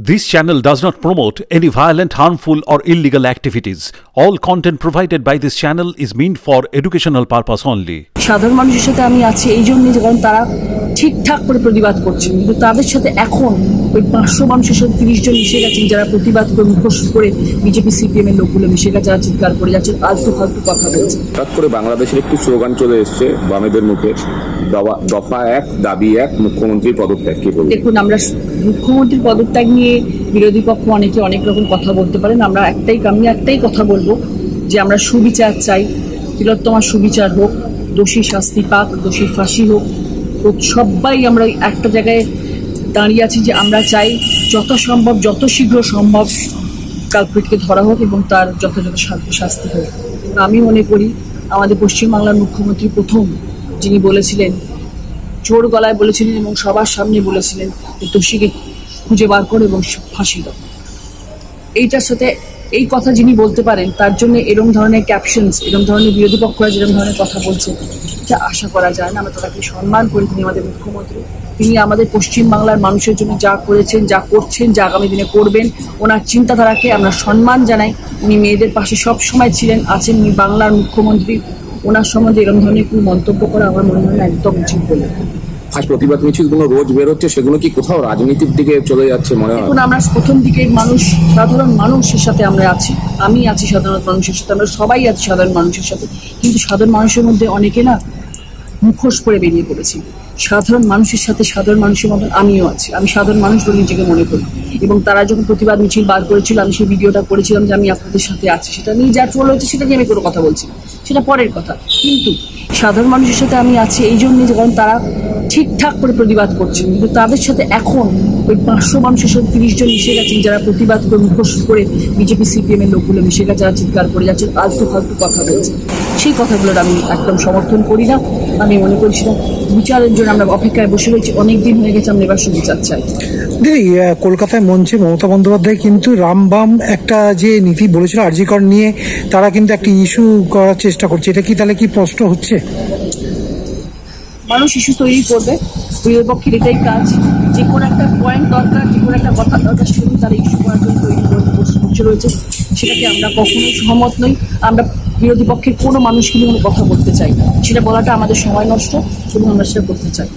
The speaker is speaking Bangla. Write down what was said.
This channel does not promote any violent, harmful or illegal activities. All content provided by this channel is meant for educational purpose only. সাধারণ মানুষের সাথে আমি আছি এই জন্যই কারণ তারা ঠিকঠাক করে প্রতিবাদ করছেন, কিন্তু তাদের সাথে এখন ওই 500 মানুষের সাথে 30 জন মিশে গেছেন যারা প্রতিবাদ করে মুখোশ করে বিজেপি সিপিএম এর লোকগুলো মিশে গেছে, যারা চিৎকার করে যাচ্ছে, আলতু ফালতু কথা বলছে। হঠাৎ করে বাংলাদেশের একটি স্লোগান চলে এসছে বামেদের মুখে, দফা 1 দাবি 1 মুখ্যমন্ত্রীর পদত্যাগ। কি বলবেন? দেখুন, আমরা মুখ্যমন্ত্রীর পদত্যাগ নিয়ে বিরোধী পক্ষ অনেকে অনেক রকম কথা বলতে পারেন। আমি একটাই কথা বলবো যে আমরা সুবিচার চাই, তিলোত্তমার সুবিচার হোক, দোষী শাস্তি পাক, দোষীর ফাঁসি হোক। তো সবাই আমরা একটা জায়গায় দাঁড়িয়ে আছি যে আমরা চাই যত সম্ভব, যত শীঘ্র সম্ভব কালপ্রিটকে ধরা হোক এবং তার যথাযথ শাস্তি হোক। আমি মনে করি আমাদের পশ্চিমবাংলার মুখ্যমন্ত্রী প্রথম যিনি বলেছিলেন, জোর গলায় বলেছিলেন এবং সবার সামনে বলেছিলেন যে দোষীকে খুঁজে বার করো এবং ফাঁসি দাও। এইটার সাথে এই কথা যিনি বলতে পারেন তার জন্য এরকম ধরনের ক্যাপশনস, এরকম ধরনের বিরোধী পক্ষরা যেরকম ধরনের কথা বলছে এটা আশা করা যায় না। আমরা তাকে সম্মান করি, তিনি আমাদের মুখ্যমন্ত্রী, তিনি আমাদের পশ্চিমবাংলার মানুষের জন্য যা করেছেন, যা করছেন, যা আগামী দিনে করবেন, ওনার চিন্তাধারাকে আমরা সম্মান জানাই। উনি মেয়েদের পাশে সব সময় ছিলেন, আছেন, উনি বাংলার মুখ্যমন্ত্রী। ওনার সম্বন্ধে এরকম ধরনের কোনো মন্তব্য করা আমার মনে হয় না একদম উচিত বলে। আজ প্রতিবাদ মিছিলগুলো রোজ বের হচ্ছে, সেগুলো কি কোথাও রাজনীতির দিকে চলে যাচ্ছে মনে হয়? এখন আমরা প্রথম দিকে সাধারণ মানুষের সাথে আমরা আছি, আমি আছি সাধারণ মানুষের সাথে, আমরা সবাই আছি সাধারণ মানুষের সাথে, কিন্তু সাধারণ মানুষের মধ্যে অনেকে না মুখোশ করে বেরিয়ে পড়েছি। সাধারণ মানুষের সাথে সাধারণ মানুষের মতন আমিও আছি, আমি সাধারণ মানুষ বলে নিজেকে মনে করি। এবং তারা যখন প্রতিবাদ মিছিল বার করেছিল, আমি সেই ভিডিওটা করেছিলাম যে আমি আপনাদের সাথে আছি। সেটা নিয়ে যা ট্রোল হয়েছে সেটা নিয়ে আমি কোনো কথা বলছি না, সেটা পরের কথা। কিন্তু সাধারণ মানুষের সাথে আমি আছি এই জন্যই কারণ তারা ঠিকঠাক করে প্রতিবাদ করছেন, কিন্তু তাদের সাথে এখন ওই 500 মানুষের সাথে 30 জন মিশে গেছেন যারা প্রতিবাদ করে মুখোশ করে বিজেপি সিপিএম এর লোকগুলো মিশে গেছে, যারা চিৎকার করে যাচ্ছে, আলতু ফালতু কথা বলছে। সেই কথাগুলোর আমি একদম সমর্থন করি না। আমি মনে করি সেটা বিচারের জন্য আমরা অপেক্ষায় বসে রয়েছি, অনেকদিন হয়ে গেছে, আমরা এবার সুবিচার চাই। কলকাতায় মঞ্চে মমতা বন্দ্যোপাধ্যায় কিন্তু রামবাম একটা যে নীতি বলেছিল আরজি কর নিয়ে, তারা কিন্তু একটা ইস্যু করার চেষ্টা করছে। এটা কি তাহলে কি প্রশ্ন হচ্ছে? মানুষ ইস্যু তৈরি করবে, বিরোধী পক্ষের এটাই কাজ। যে কোনো একটা পয়েন্ট দরকার, যে কোনো একটা কথা দরকার, সেগুলো তারা ইস্যু করার জন্য তৈরি করতে রয়েছে। সেটাকে আমরা কখনোই সহমত নই। আমরা বিরোধী পক্ষের কোনো মানুষকে নিয়ে কোনো কথা বলতে চাই না, সেটা বলাটা আমাদের সময় নষ্ট এবং আমরা সেটা করতে চাই।